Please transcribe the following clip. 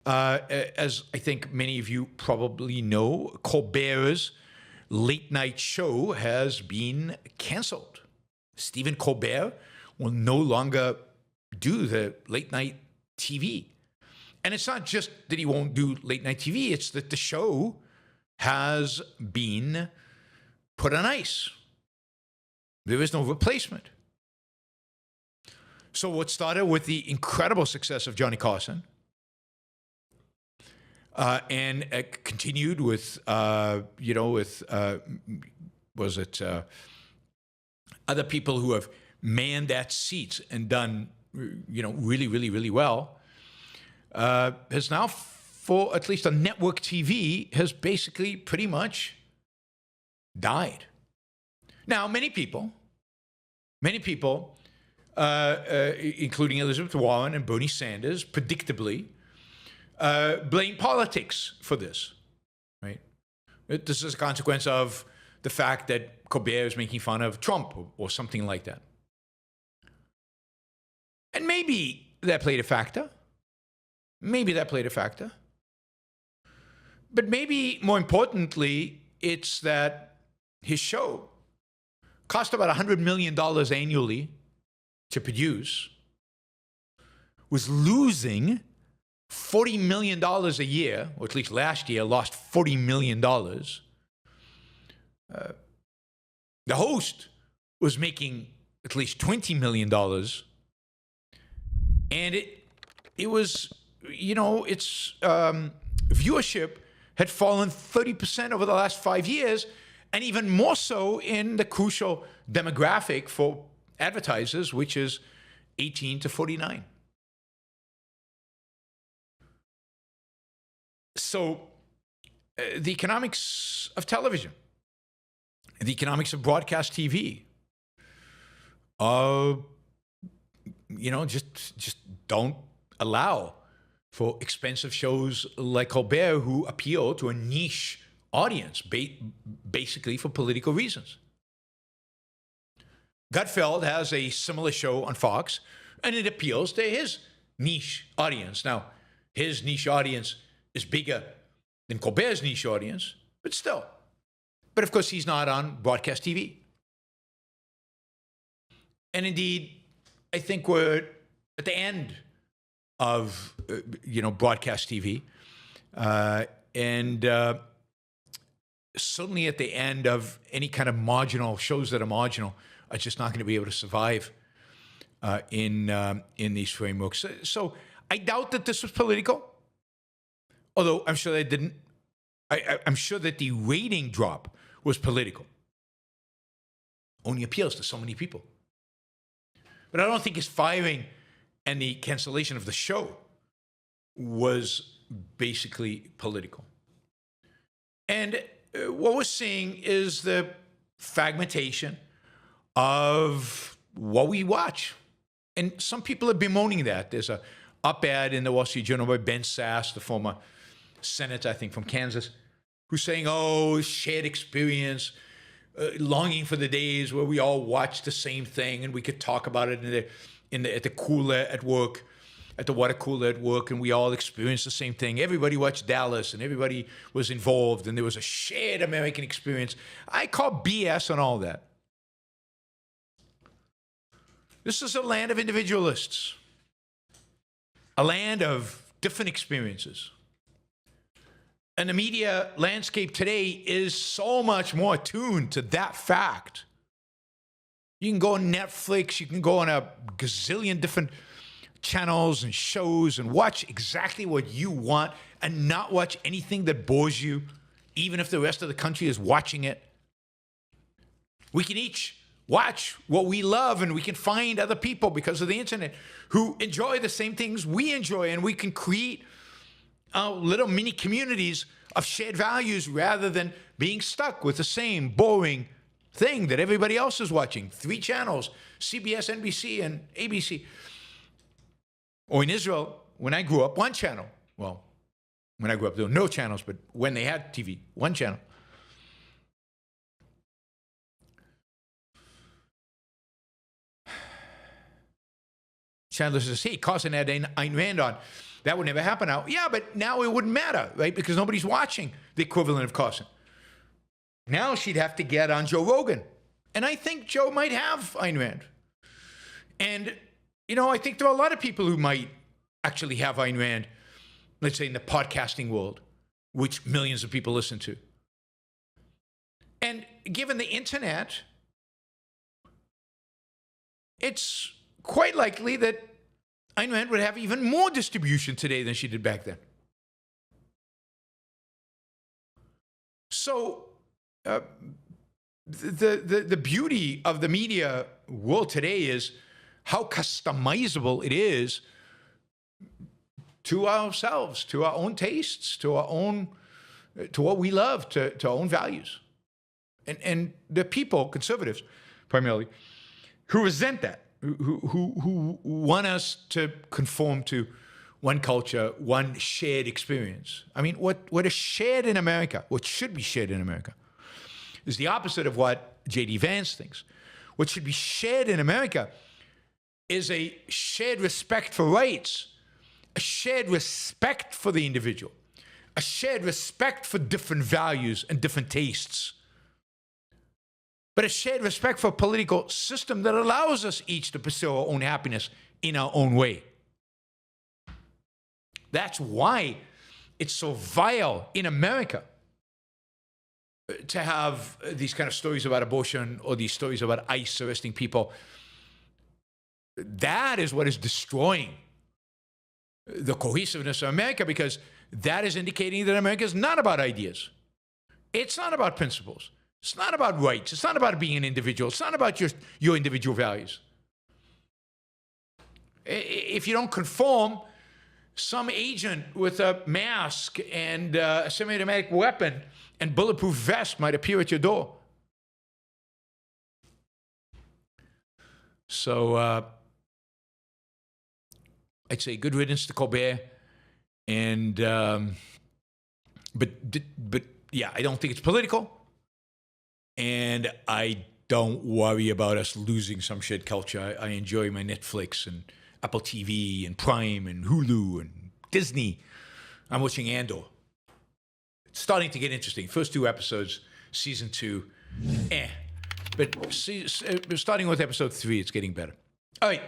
As I think many of you probably know, Colbert's late night show has been canceled. Stephen Colbert will no longer do the late night TV. And it's not just that he won't do late night TV, it's that the show has been put on ice. There is no replacement. So what started with the incredible success of Johnny Carson and continued with, other people who have manned that seat and done, really, really, really well, has now, for at least on network TV, has basically pretty much died. Now, many people, including Elizabeth Warren and Bernie Sanders, predictably, blame politics for this, right? This is a consequence of the fact that Colbert is making fun of Trump or something like that. And maybe that played a factor. But maybe more importantly, it's that his show cost about $100 million annually to produce, was losing $40 million a year, or at least last year lost $40 million. The host was making at least $20 million. And it was, its viewership had fallen 30% over the last 5 years, and even more so in the crucial demographic for advertisers, which is 18 to 49. So the economics of television, the economics of broadcast TV, just don't allow for expensive shows like Colbert, who appeal to a niche audience, basically for political reasons. Gutfeld has a similar show on Fox, and it appeals to his niche audience. Now, his niche audience is bigger than Colbert's niche audience, but still. But of course, he's not on broadcast TV. And indeed, I think we're at the end of, broadcast TV. And certainly at the end of any kind of marginal shows that are marginal are just not going to be able to survive in these frameworks. So I doubt that this was political, although I'm sure that didn't. I'm sure that the rating drop was political. Only appeals to so many people. But I don't think his firing and the cancellation of the show was basically political. And what we're seeing is the fragmentation of what we watch. And some people are bemoaning that. There's a op-ed in the Wall Street Journal by Ben Sass, the former senator, I think, from Kansas, who's saying, shared experience, longing for the days where we all watch the same thing and we could talk about it at the cooler at work, at the water cooler at work, and we all experienced the same thing. Everybody watched Dallas and everybody was involved and there was a shared American experience. I call BS on all that. This is a land of individualists, a land of different experiences. And the media landscape today is so much more attuned to that fact. You can go on Netflix, you can go on a gazillion different channels and shows and watch exactly what you want and not watch anything that bores you, even if the rest of the country is watching it. We can each watch what we love, and we can find other people because of the internet who enjoy the same things we enjoy, and we can create little mini communities of shared values rather than being stuck with the same boring thing that everybody else is watching. 3 channels, CBS, NBC, and ABC. Or in Israel, when I grew up, 1 channel. Well, when I grew up, there were no channels, but when they had TV, 1 channel. Chandler says, hey, Carson had Ayn Rand on. That would never happen now. Yeah, but now it wouldn't matter, right? Because nobody's watching the equivalent of Carson. Now she'd have to get on Joe Rogan. And I think Joe might have Ayn Rand. And, I think there are a lot of people who might actually have Ayn Rand, let's say in the podcasting world, which millions of people listen to. And given the internet, it's quite likely that Ayn Rand would have even more distribution today than she did back then. So the beauty of the media world today is how customizable it is to ourselves, to our own tastes, to what we love, to our own values. And the people, conservatives primarily, who resent that, who want us to conform to one culture, one shared experience. I mean, what is shared in America, what should be shared in America, is the opposite of what J.D. Vance thinks. What should be shared in America is a shared respect for rights, a shared respect for the individual, a shared respect for different values and different tastes, but a shared respect for a political system that allows us each to pursue our own happiness in our own way. That's why it's so vile in America to have these kind of stories about abortion or these stories about ICE arresting people. That is what is destroying the cohesiveness of America, because that is indicating that America is not about ideas. It's not about principles. It's not about rights. It's not about being an individual. It's not about your individual values. If you don't conform, some agent with a mask and a semi-automatic weapon and bulletproof vest might appear at your door. So I'd say good riddance to Colbert, and but yeah, I don't think it's political, and I don't worry about us losing some shared culture. I enjoy my Netflix and Apple TV and Prime and Hulu and Disney. I'm watching Andor. It's starting to get interesting. First 2 episodes, season 2, But starting with episode 3, it's getting better. All right.